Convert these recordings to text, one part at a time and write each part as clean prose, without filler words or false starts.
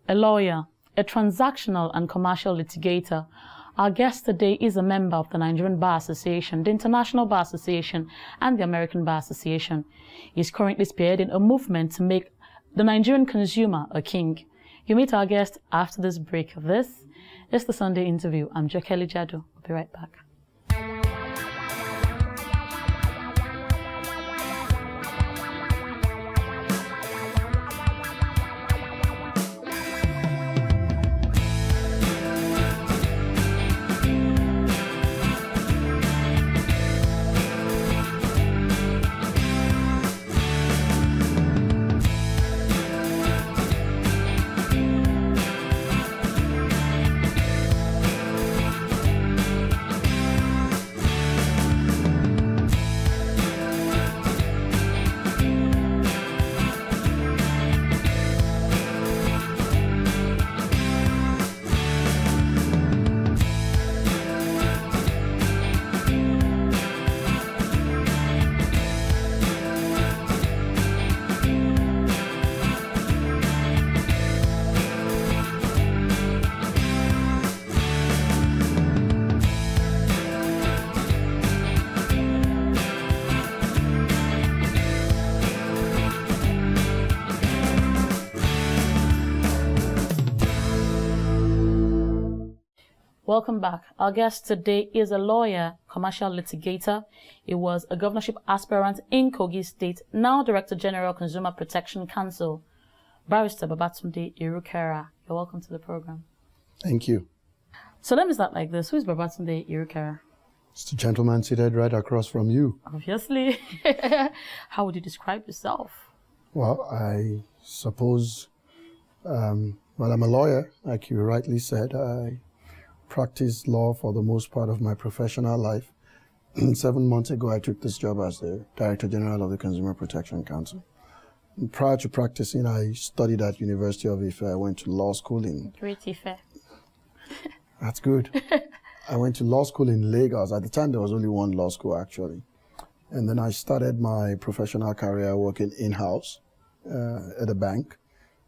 a lawyer, a transactional and commercial litigator. Our guest today is a member of the Nigerian Bar Association, the International Bar Association, and the American Bar Association. He is currently spearheading a movement to make the Nigerian consumer a king. You meet our guest after this break. This is the Sunday interview. I'm Jokeli Jado. I'll be right back. Welcome back. Our guest today is a lawyer, commercial litigator. He was a governorship aspirant in Kogi State, now Director General, Consumer Protection Council, Barrister Babatunde Irukera. You're welcome to the program. Thank you. So let me start like this. Who is Babatunde Irukera? It's the gentleman seated right across from you. Obviously. How would you describe yourself? Well, I suppose, I'm a lawyer, like you rightly said. I practiced law for the most part of my professional life. 7 months ago, I took this job as the Director General of the Consumer Protection Council. And prior to practicing, I studied at University of Ife. I went to law school in... Great Ife. That's good. I went to law school in Lagos. At the time, there was only one law school, actually. And then I started my professional career working in-house at a bank,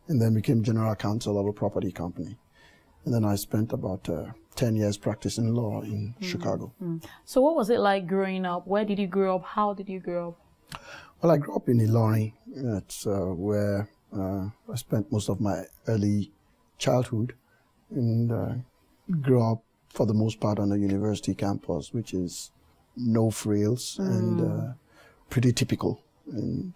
and then became General Counsel of a property company. And then I spent about 10 years practicing law in Chicago. So what was it like growing up? Where did you grow up? How did you grow up? Well, I grew up in Ilorin. That's where I spent most of my early childhood, and grew up for the most part on a university campus, which is no frills and pretty typical. And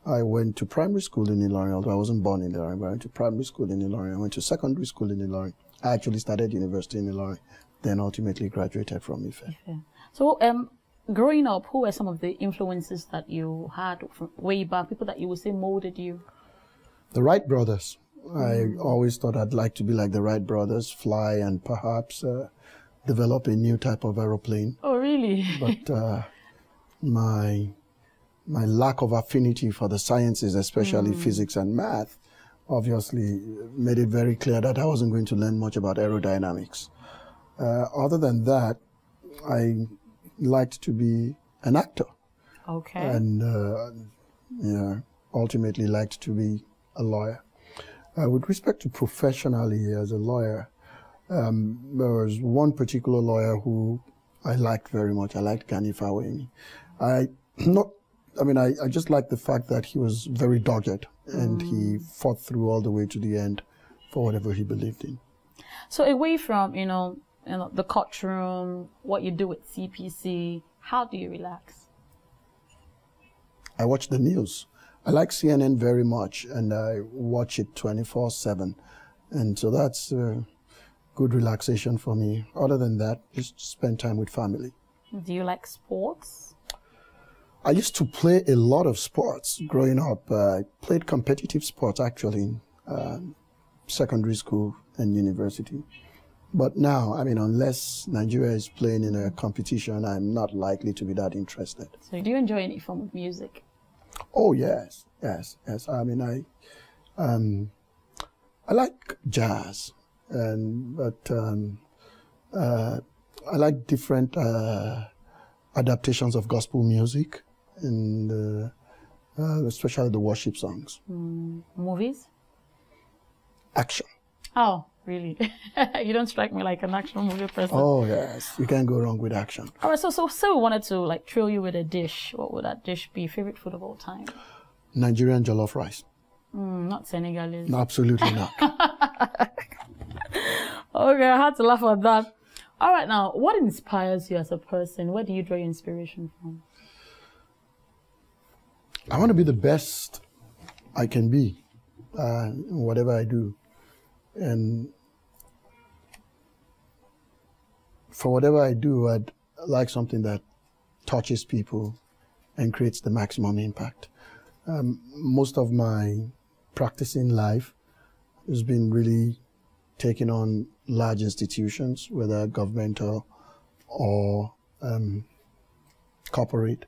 I went to primary school in Ilorin, although I wasn't born in Ilorin, but I went to primary school in Ilorin. I went to secondary school in Ilorin. I actually started university in Ilorin, then ultimately graduated from Ife. Okay. So, growing up, who were some of the influences that you had from way back, people that you would say molded you? The Wright brothers. I always thought I'd like to be like the Wright brothers, fly and perhaps develop a new type of aeroplane. Oh, really? But my lack of affinity for the sciences, especially physics and math, obviously made it very clear that I wasn't going to learn much about aerodynamics. Other than that, I liked to be an actor. Okay. And ultimately liked to be a lawyer. With respect to professionally as a lawyer, there was one particular lawyer who I liked very much. I liked Gani Fawehinmi. I just liked the fact that he was very dogged and he fought through all the way to the end for whatever he believed in. So away from, the courtroom, what you do with CPC, how do you relax? I watch the news. I like CNN very much, and I watch it 24/7. And so that's good relaxation for me. Other than that, just spend time with family. Do you like sports? I used to play a lot of sports growing up. I played competitive sports actually in secondary school and university. But now, unless Nigeria is playing in a competition, I'm not likely to be that interested. So do you enjoy any form of music? Oh, yes. I like jazz, but I like different adaptations of gospel music, and especially the worship songs. Movies? Action. Oh, really? You don't strike me like an action movie person. Oh, yes. You can't go wrong with action. All right, so we wanted to like thrill you with a dish. What would that dish be? Favorite food of all time? Nigerian jollof rice. Not Senegalese. No, absolutely not. Okay, I had to laugh at that. All right, now, what inspires you as a person? Where do you draw your inspiration from? I want to be the best I can be in whatever I do. And for whatever I do, I'd like something that touches people and creates the maximum impact. Most of my practicing life has been really taking on large institutions, whether governmental or corporate,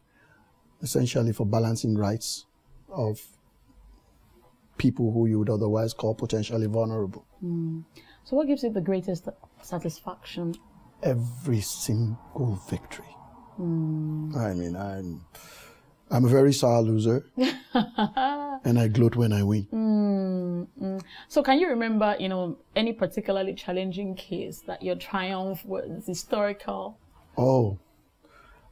essentially for balancing rights of people who you would otherwise call potentially vulnerable. So what gives you the greatest satisfaction? Every single victory. I mean, I'm a very sour loser, and I gloat when I win. So can you remember, any particularly challenging case that your triumph was historical? Oh,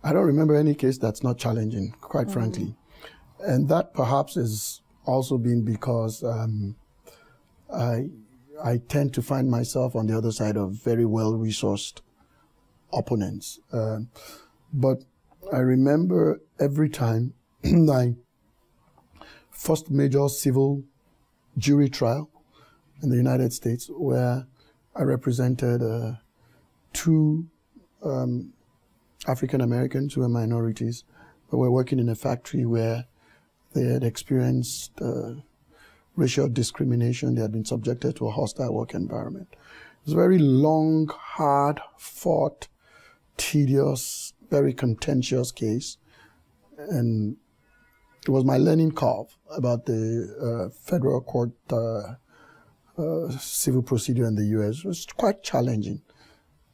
I don't remember any case that's not challenging, quite frankly. And that perhaps has also been because I tend to find myself on the other side of very well-resourced opponents. But I remember every time my first major civil jury trial in the United States, where I represented two African Americans who were minorities, but were working in a factory where they had experienced racial discrimination. They had been subjected to a hostile work environment. It was a very long, hard fought, tedious, very contentious case. And it was my learning curve about the federal court civil procedure in the U.S. It was quite challenging.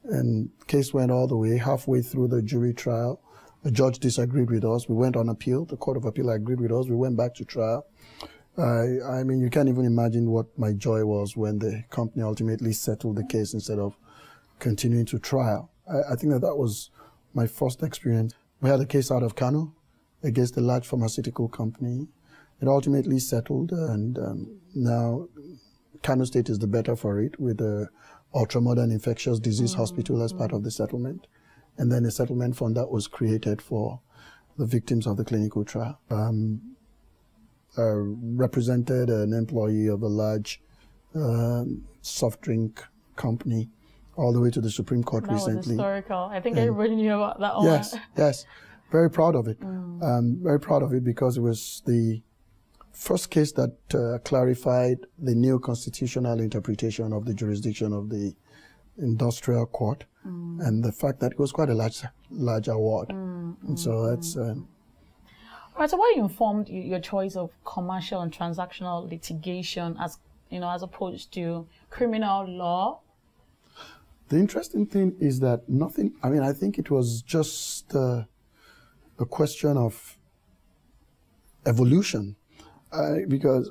And the case went all the way. Halfway through the jury trial, the judge disagreed with us. We went on appeal. The Court of Appeal agreed with us. We went back to trial. I mean, you can't even imagine what my joy was when the company ultimately settled the case instead of continuing to trial. I think that was my first experience. We had a case out of Kano against a large pharmaceutical company. It ultimately settled, and now Kano State is the better for it, with the ultra-modern infectious disease hospital as part of the settlement, and then a settlement fund that was created for the victims of the clinical trial. Represented an employee of a large soft drink company all the way to the Supreme Court recently. That was historical. I think everybody knew about that one. Yes, yes. Very proud of it. Very proud of it because it was the first case that clarified the new constitutional interpretation of the jurisdiction of the industrial court, and the fact that it was quite a large award. And so that's... All right, so what informed your choice of commercial and transactional litigation as opposed to criminal law? The interesting thing is that I think it was just a question of evolution, because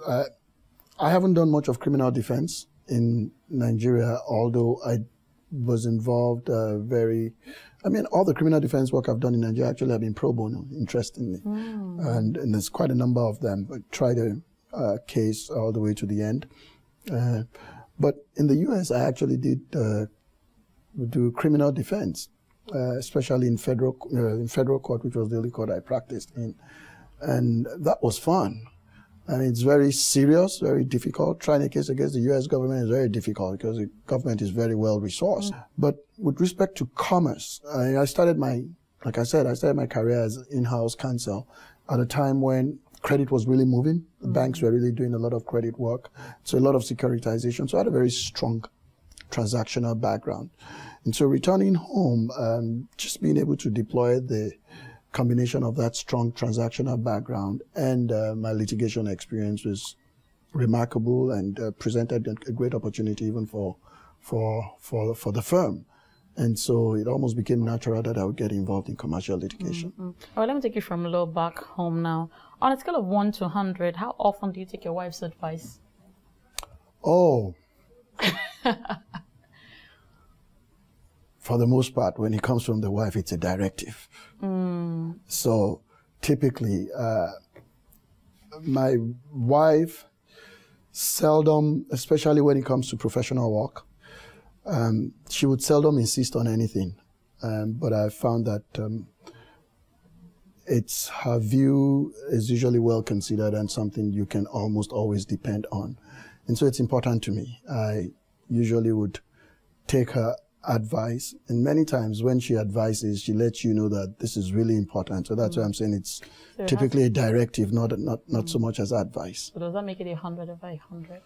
I haven't done much of criminal defense in Nigeria, although I was involved all the criminal defense work I've done in Nigeria actually have been pro bono, interestingly. And there's quite a number of them. I tried a case all the way to the end. But in the US, I actually did do criminal defense, especially in federal court, which was the only court I practiced in. And that was fun. I mean, it's very serious, very difficult. Trying a case against the U.S. government is very difficult because the government is very well resourced. But with respect to commerce, I started my career as in-house counsel at a time when credit was really moving. The banks were really doing a lot of credit work. So a lot of securitization. So I had a very strong transactional background. And so returning home, just being able to deploy the combination of that strong transactional background and my litigation experience was remarkable and presented a great opportunity even for the firm. And so it almost became natural that I would get involved in commercial litigation. All right, let me take you from low back home now. On a scale of 1 to 100, how often do you take your wife's advice? Oh, For the most part, when it comes from the wife, it's a directive. So typically, my wife seldom, especially when it comes to professional work, she would seldom insist on anything. But I found that her view is usually well considered and something you can almost always depend on. And so it's important to me. I usually would take her advice, and many times when she advises, she lets you know that this is really important. So that's why I'm saying it's typically a directive, not so much as advice. So does that make it 100 over 100?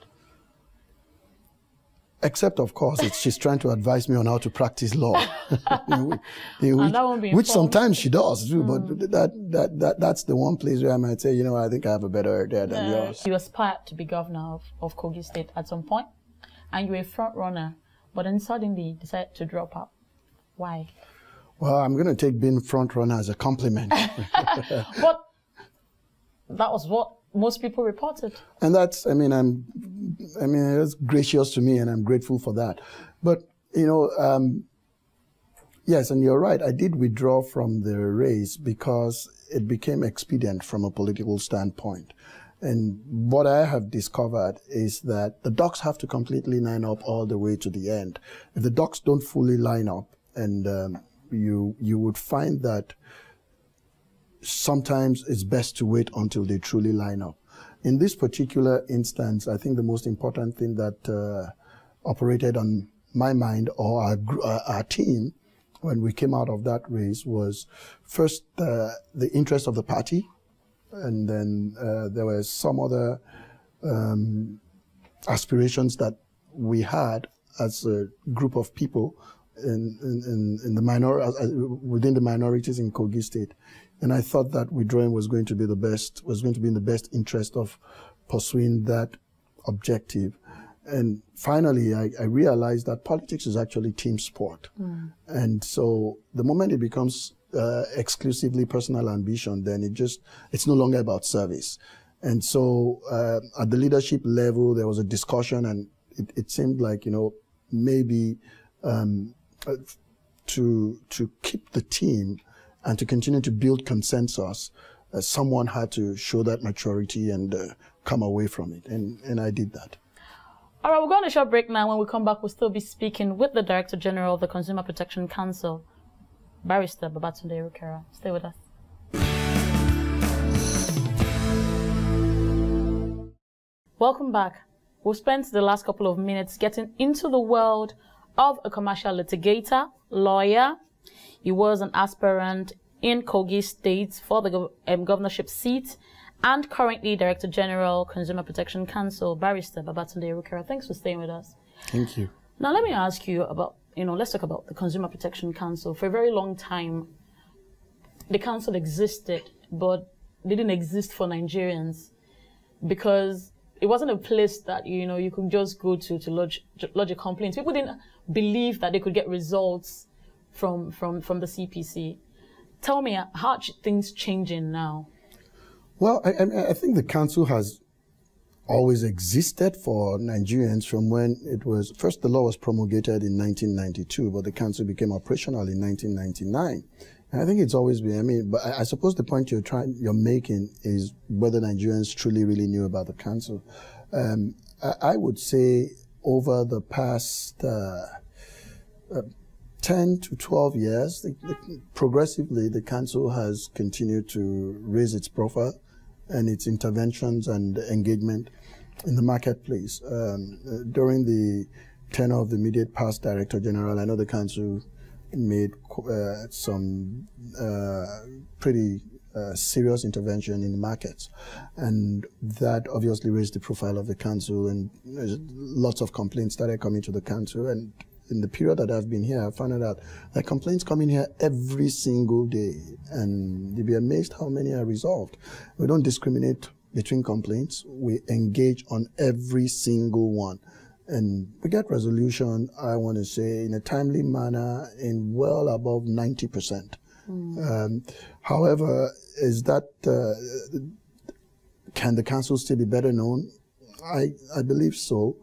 Except, of course, she's trying to advise me on how to practice law, which sometimes she does too. But that's the one place where I might say, I think I have a better idea than yours. You aspired to be governor of Kogi State at some point, and you were a front runner. But then suddenly decided to drop out. Why? Well, I'm going to take being front runner as a compliment. But that was what most people reported. And that's, it's gracious to me, and I'm grateful for that. But yes, and you're right. I did withdraw from the race because it became expedient from a political standpoint. And what I have discovered is that the ducks have to completely line up all the way to the end. If the ducks don't fully line up, and you would find that sometimes it's best to wait until they truly line up. In this particular instance, I think the most important thing that operated on my mind or our team when we came out of that race was first the interest of the party. And then there were some other aspirations that we had as a group of people within the minorities in Kogi State. And I thought that withdrawing was going to be in the best interest of pursuing that objective. And finally, I realized that politics is actually team sport. And so the moment it becomes exclusively personal ambition, then it's no longer about service. And so at the leadership level, there was a discussion, and it seemed like, maybe to keep the team and to continue to build consensus, someone had to show that maturity and come away from it. And I did that. All right, we're going on a short break now. When we come back, we'll still be speaking with the Director General of the Consumer Protection Council, Barrister Babatunde Irukera. Stay with us. Welcome back. We've spent the last couple of minutes getting into the world of a commercial litigator, lawyer. He was an aspirant in Kogi State for the governorship seat, and currently Director General, Consumer Protection Council, Barrister Babatunde Irukera. Thanks for staying with us. Thank you. Now let me ask you about, let's talk about the Consumer Protection Council. For a very long time, the council existed, but they didn't exist for Nigerians because it wasn't a place that, you could just go to lodge a complaint. People didn't believe that they could get results from the CPC. Tell me, how are things changing now? Well, I think the council has always existed for Nigerians from when it was, first the law was promulgated in 1992, but the council became operational in 1999. And I think it's always been, but I suppose the point you're making is whether Nigerians truly really knew about the council. I would say over the past 10 to 12 years, progressively the council has continued to raise its profile and its interventions and engagement in the marketplace. During the tenure of the immediate past Director General, I know the council made some pretty serious intervention in the markets, and that obviously raised the profile of the council, and lots of complaints started coming to the council. And in the period that I've been here, I found out that complaints come in here every single day, and you'll be amazed how many are resolved. We don't discriminate between complaints. We engage on every single one. And we get resolution, I want to say, in a timely manner in well above 90%. However, is that, can the council still be better known? I believe so.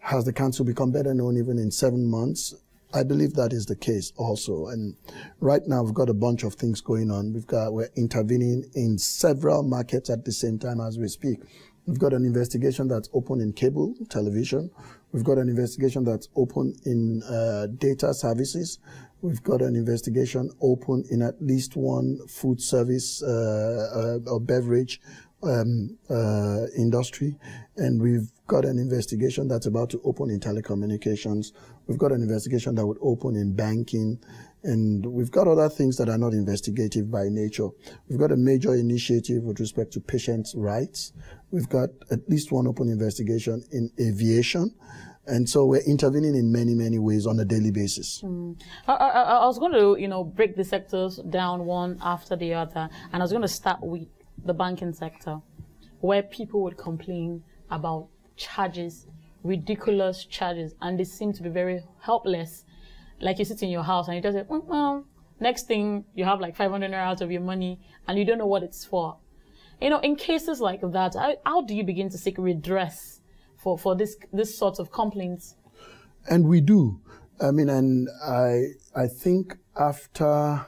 Has the council become better known even in 7 months? I believe that is the case also. And right now we've got a bunch of things going on. We're intervening in several markets at the same time as we speak. We've got an investigation that's open in cable television. We've got an investigation that's open in data services. We've got an investigation open in at least one food service or beverage industry. And we've got an investigation that's about to open in telecommunications. We've got an investigation that would open in banking. And we've got other things that are not investigative by nature. We've got a major initiative with respect to patients' rights. We've got at least one open investigation in aviation. And so we're intervening in many, many ways on a daily basis. I was going to, break the sectors down one after the other. And I was going to start with the banking sector, where people would complain about charges, ridiculous charges, and they seem to be very helpless. Like you sit in your house and you just say, well, next thing you have like 500 naira out of your money and you don't know what it's for. In cases like that, how do you begin to seek redress for this sort of complaints? And we do. I mean, and I think after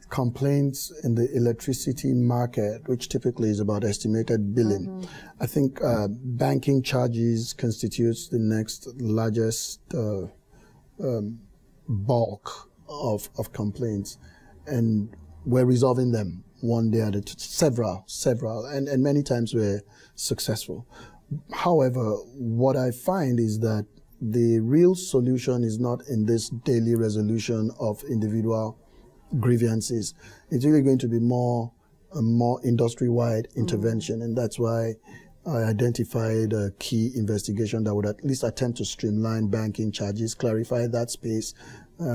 complaints in the electricity market, which typically is about estimated billing, I think banking charges constitutes the next largest bulk of complaints, and we're resolving them one day at a time, several, and many times we're successful. However, what I find is that the real solution is not in this daily resolution of individual grievances. It's really going to be a more industry-wide intervention, and that's why I identified a key investigation that would at least attempt to streamline banking charges, clarify that space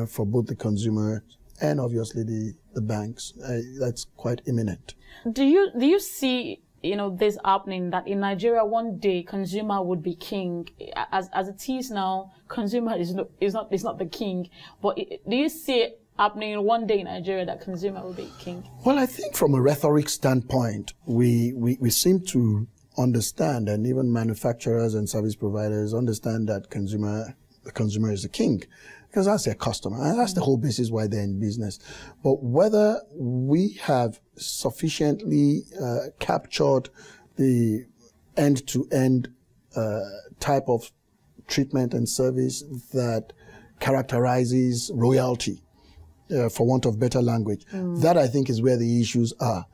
for both the consumer and obviously the banks. That's quite imminent. Do you see this happening, that in Nigeria one day consumer would be king? As it is now, consumer is not the king. But do you see it happening one day in Nigeria that consumer will be king? Well, I think from a rhetoric standpoint, we seem to understand, and even manufacturers and service providers understand that the consumer is the king, because that's their customer, and that's the whole basis why they're in business. But whether we have sufficiently captured the end-to-end type of treatment and service that characterizes royalty, for want of better language, that I think is where the issues are.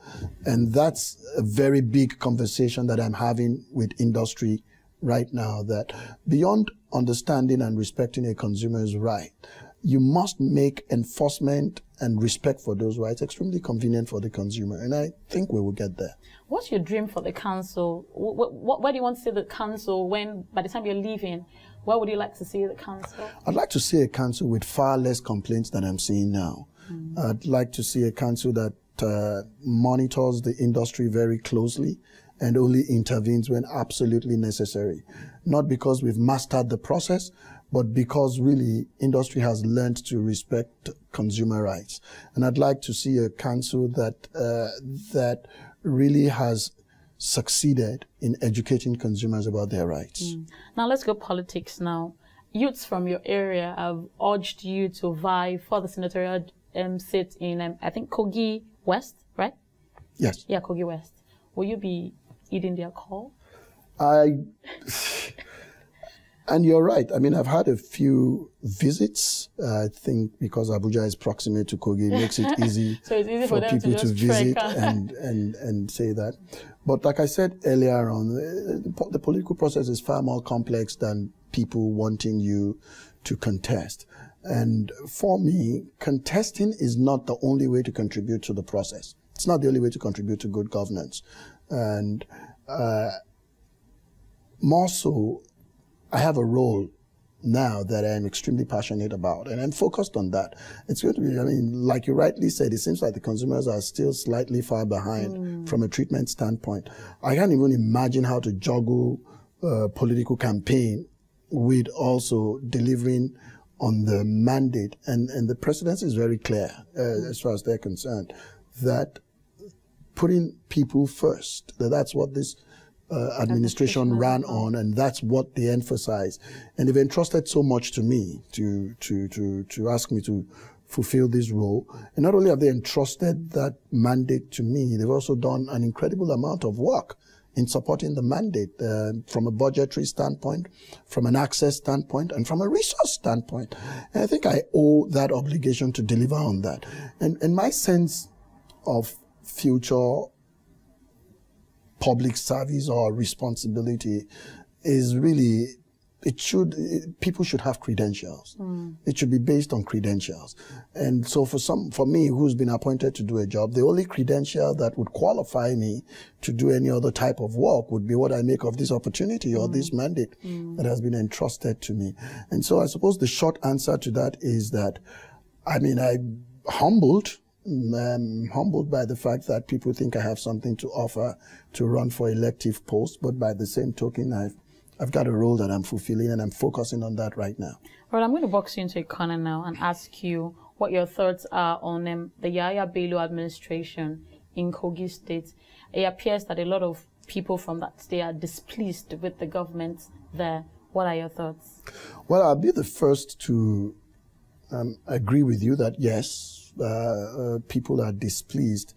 And that's a very big conversation that I'm having with industry right now, that beyond understanding and respecting a consumer's right, you must make enforcement and respect for those rights extremely convenient for the consumer. And I think we will get there. What's your dream for the council? Where do you want to see the council by the time you're leaving? Where would you like to see the council? I'd like to see a council with far less complaints than I'm seeing now. I'd like to see a council that monitors the industry very closely and only intervenes when absolutely necessary. Not because we've mastered the process, but because really industry has learned to respect consumer rights. And I'd like to see a council that really has succeeded in educating consumers about their rights. Now let's go politics now. Youths from your area have urged you to vie for the senatorial seat in, I think, Kogi West, right? Yes. Yeah, Kogi West. Will you be heeding their call? And you're right. I mean, I've had a few visits. I think because Abuja is proximate to Kogi, it makes it easy, so it's easy for people to visit and say that. But like I said earlier on, the political process is far more complex than people wanting you to contest. And for me, contesting is not the only way to contribute to the process. It's not the only way to contribute to good governance. And more so, I have a role now that I'm extremely passionate about, and I'm focused on that. It's going to be, I mean, like you rightly said, it seems like the consumers are still slightly far behind from a treatment standpoint. I can't even imagine how to juggle a political campaign with also delivering on the mandate. And the presidency is very clear, as far as they're concerned, that putting people first, that's what this administration ran on, and that's what they emphasize. And they've entrusted so much to me to ask me to fulfill this role. And not only have they entrusted that mandate to me, they've also done an incredible amount of work in supporting the mandate from a budgetary standpoint, from an access standpoint, and from a resource standpoint. And I think I owe that obligation to deliver on that. And my sense of future public service or responsibility is really, people should have credentials. It should be based on credentials. And so for me, who's been appointed to do a job, the only credential that would qualify me to do any other type of work would be what I make of this opportunity or this mandate that has been entrusted to me. And so I suppose the short answer to that is that, I'm humbled by the fact that people think I have something to offer to run for elective posts, but by the same token, I've got a role that I'm fulfilling, and I'm focusing on that right now. All right, I'm going to box you into a corner now and ask you what your thoughts are on the Yahaya Bello administration in Kogi State. It appears that a lot of people from that state are displeased with the government there. What are your thoughts? Well, I'll be the first to agree with you that, yes, people are displeased.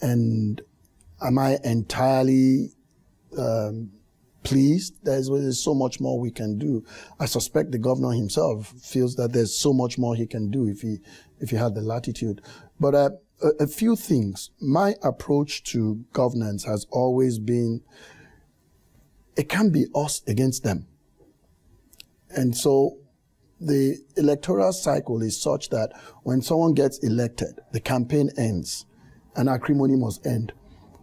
And am I entirely pleased? There's so much more we can do. I suspect the governor himself feels that there's so much more he can do if he had the latitude. But a few things. My approach to governance has always been, it can't be us against them. And so the electoral cycle is such that when someone gets elected, the campaign ends and acrimony must end.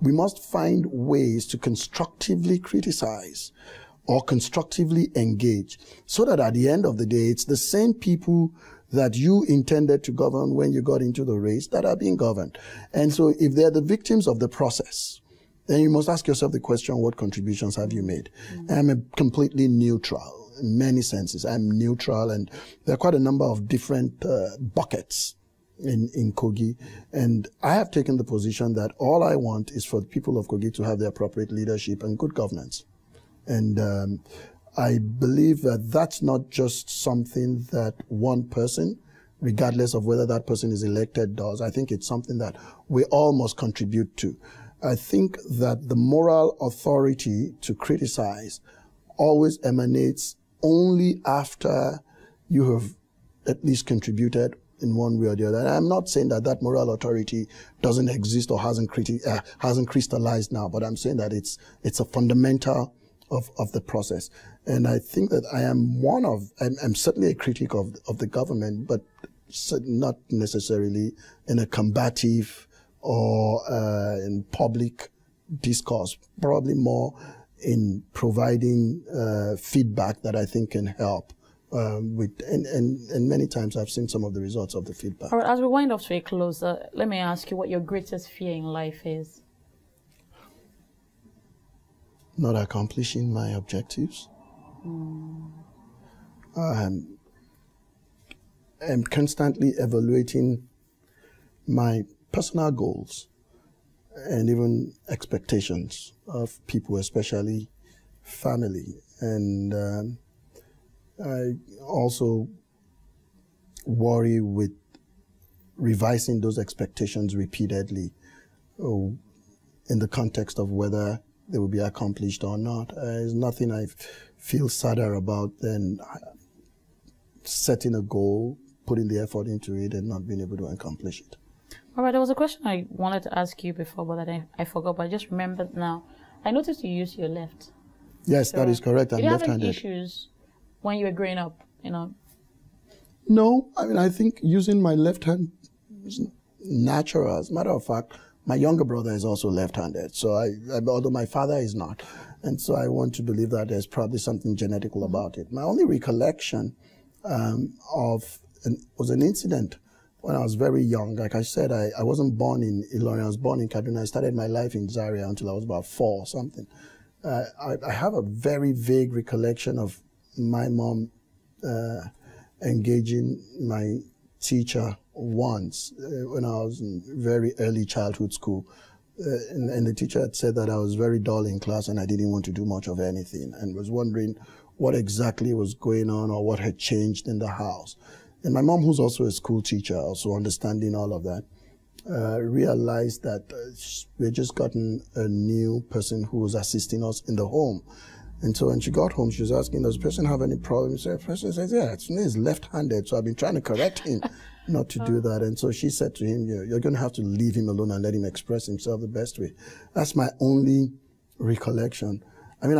We must find ways to constructively criticize or constructively engage so that at the end of the day, it's the same people that you intended to govern when you got into the race that are being governed. And so if they're the victims of the process, then you must ask yourself the question, what contributions have you made? And I'm completely neutral in many senses. I'm neutral, and there are quite a number of different buckets in Kogi, and I have taken the position that all I want is for the people of Kogi to have the appropriate leadership and good governance. And I believe that that's not just something that one person, regardless of whether that person is elected, does. I think it's something that we all must contribute to. I think that the moral authority to criticize always emanates only after you have at least contributed in one way or the other. And I'm not saying that that moral authority doesn't exist or hasn't crystallized now, but I'm saying that it's a fundamental of the process. And I think that I'm certainly a critic of the government, but not necessarily in a combative or in public discourse, probably more in providing feedback that I think can help. And many times I've seen some of the results of the feedback. All right, as we wind up to a close, let me ask you what your greatest fear in life is. Not accomplishing my objectives. I'm constantly evaluating my personal goals and even expectations of people, especially family. And I also worry with revising those expectations repeatedly in the context of whether they will be accomplished or not. There's nothing I feel sadder about than setting a goal, putting the effort into it, and not being able to accomplish it. All right, there was a question I wanted to ask you before, but I forgot, but I just remembered now. I noticed you use your left. Yes, so that is correct. I'm left-handed. Did you have any issues when you were growing up, No, I think using my left hand is natural. As a matter of fact, my younger brother is also left-handed, so although my father is not. And so I want to believe that there's probably something genetical about it. My only recollection was an incident when I was very young. Like I said, I wasn't born in Ilorin, I was born in Kaduna. I started my life in Zaria until I was about 4 or something. I have a very vague recollection of my mom engaging my teacher once when I was in very early childhood school and the teacher had said that I was very dull in class and I didn't want to do much of anything, and was wondering what exactly was going on or what had changed in the house. And my mom, who's also a school teacher, also understanding all of that, realized that we had just gotten a new person who was assisting us in the home. And so when she got home, she was asking, does the person have any problems? The person says, yeah, he's left-handed, so I've been trying to correct him not to do that. And so she said to him, you're going to have to leave him alone and let him express himself the best way. That's my only recollection. I mean,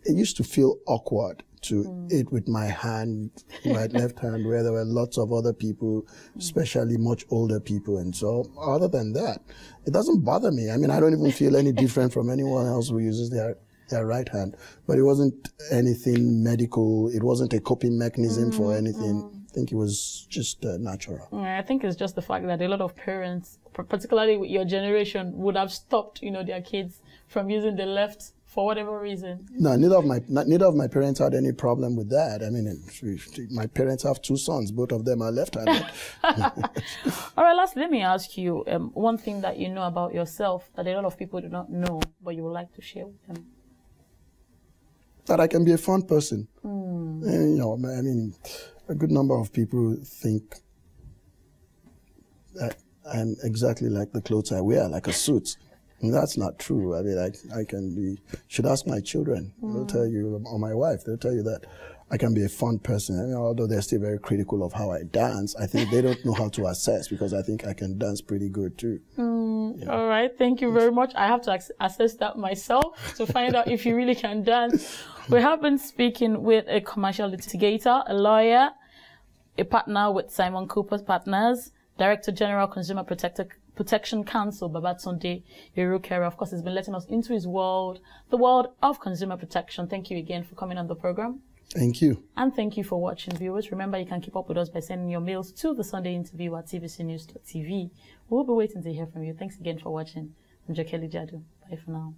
it used to feel awkward to eat with my hand, my left hand, where there were lots of other people, especially much older people. And so other than that, it doesn't bother me. I mean, I don't even feel any different from anyone else who uses their right hand. But it wasn't anything medical. It wasn't a coping mechanism for anything. I think it was just natural. I think it's just the fact that a lot of parents, particularly with your generation, would have stopped, their kids from using the left for whatever reason. No, neither of my parents had any problem with that. I mean, my parents have 2 sons. Both of them are left-handed. All right, lastly, let me ask you one thing that you know about yourself that a lot of people do not know, but you would like to share with them. That I can be a fun person. And, I mean, a good number of people think that I'm exactly like the clothes I wear, like a suit. And that's not true. I mean, I can be, should ask my children. They'll tell you, or my wife, they'll tell you that I can be a fun person. I mean, although they're still very critical of how I dance, I think they don't know how to assess, because I think I can dance pretty good too. Yeah. All right, thank you very much. I have to assess that myself to find out if you really can dance. We have been speaking with a commercial litigator, a lawyer, a partner with Simon Cooper's Partners, Director General Consumer Protection Council, Babatunde Irukera. Of course, he's been letting us into his world, the world of consumer protection. Thank you again for coming on the program. Thank you. And thank you for watching, viewers. Remember, you can keep up with us by sending your mails to the Sunday Interview at tvcnews.tv. We'll be waiting to hear from you. Thanks again for watching. I'm Jokeli Jadu. Bye for now.